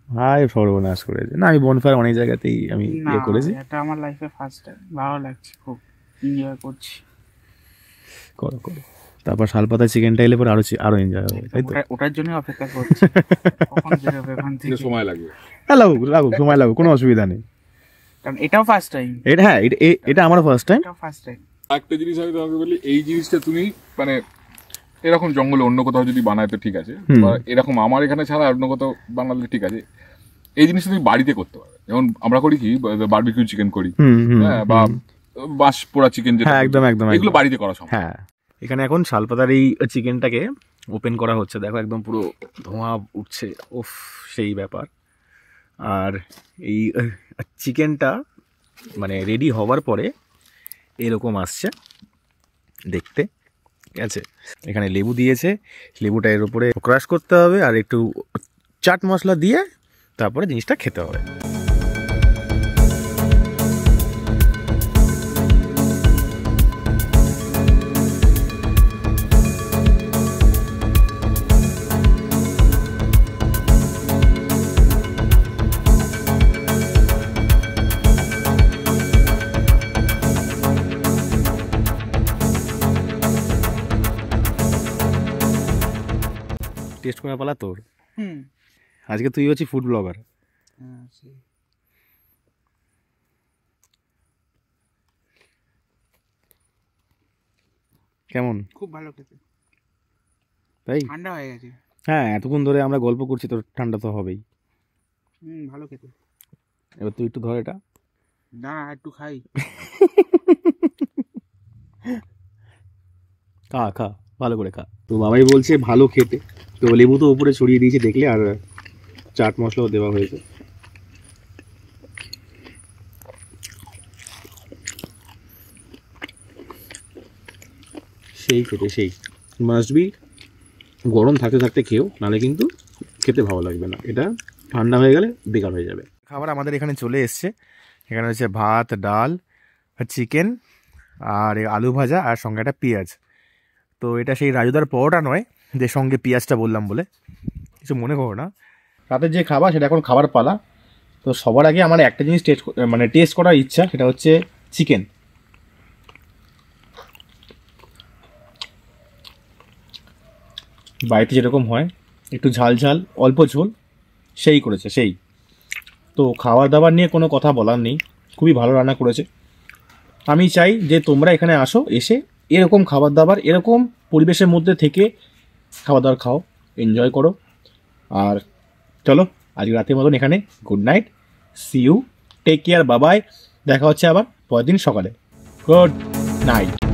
ভাই সর্বনাশ করেছে না। আমি বনফায়ার অনেক জায়গাতেই আমি না, করেছি। এটা আমার লাইফে ফার্স্ট টাইম, ভালো লাগছে, খুব এনজয় করছি। করো করো, তারপর শালপাতা চিকেনটা এলে পরে আরো এনজয় হবে, তাই তো? ওটার জন্য অপেক্ষা করছি, কখন বেরোবে এখান থেকে। সময় লাগবে, হ্যাঁ লাগুক সময় লাগুক, কোনো অসুবিধা নেই। কারণ এটাও ফার্স্ট টাইম, এটা হ্যাঁ, এটা আমার ফার্স্ট টাইম। এটাও ফার্স্ট টাইম। একটা জিনিস আমি তোমাকে বলি, এই জিনিসটা তুমি মানে এরকম জঙ্গলে অন্য কোথাও যদি বানায় তো ঠিক আছে, বা এরকম আমার এখানে ছাড়া অন্য কোথাও বানালে ঠিক আছে। এই জিনিসটা তুমি বাড়িতে করতে পারবে। যেমন আমরা করি কি, বারবিকিউ চিকেন করি, হ্যাঁ, বা বাঁশ পোড়া চিকেন, যেটা একদম একদম এগুলো বাড়িতে করা সম্ভব। হ্যাঁ, এখানে এখন শালপাতার এই চিকেনটাকে ওপেন করা হচ্ছে, দেখো একদম পুরো ধোঁয়া উঠছে, ওফ সেই ব্যাপার। আর এই চিকেনটা মানে রেডি হওয়ার পরে এরকম আসছে দেখতে, ঠিক আছে। এখানে লেবু দিয়েছে, লেবুটা এর উপরে ক্রাশ করতে হবে, আর একটু চাট মশলা দিয়ে তারপরে জিনিসটা খেতে হবে। টেস্ট করার পালা তোর। হুম। আজকে তুই হচ্ছিস ফুড ব্লগার। হ্যাঁ, সেই। কেমন? খুব ভালো খেতে। তাই? ঠান্ডা হয়ে গেছে। হ্যাঁ, এতক্ষণ ধরে আমরা গল্প করছি, তো ঠান্ডা তো হবেই। ভালো খেতে। এবার তুই একটু ধর এটা। না, একটু খাই। খা খা, ভালো করে খা। তো বাবাই বলছে ভালো খেতে, তো লেবু তো উপরে ছড়িয়ে দিয়েছে দেখলে, আর চাট মশলাও দেওয়া হয়েছে। সেই খেতে সেই, মাস্ট বি গরম থাকতে থাকতে খেও, নাহলে কিন্তু খেতে ভালো লাগবে না, এটা ঠান্ডা হয়ে গেলে বেকার হয়ে যাবে। খাবার আমাদের এখানে চলে এসছে। এখানে হচ্ছে ভাত, ডাল, চিকেন আর আলু ভাজা, আর সঙ্গে একটা পেঁয়াজ। তো এটা সেই রাজুদার পরোটা নয় যে সঙ্গে পেঁয়াজটা বললাম বলে, কিছু মনে করো না। রাতের যে খাবার সেটা এখন খাবার পালা। তো সবার আগে আমার একটা জিনিস টেস্ট করার ইচ্ছা, সেটা হচ্ছে চিকেন। বাড়িতে যেরকম হয়, একটু ঝাল ঝাল, অল্প ঝোল, সেই করেছে সেই। তো খাবার দাবার নিয়ে কোনো কথা বলার নেই, খুবই ভালো রান্না করেছে। আমি চাই যে তোমরা এখানে আসো, এসে এরকম খাবার দাবার, এরকম পরিবেশের মধ্যে থেকে খাবার দাবার খাও, এনজয় করো। আর চলো আজকে রাতের মতন এখানে good night, see you, take care, Babai. দেখা হচ্ছে আবার পরের দিন সকালে। Good night.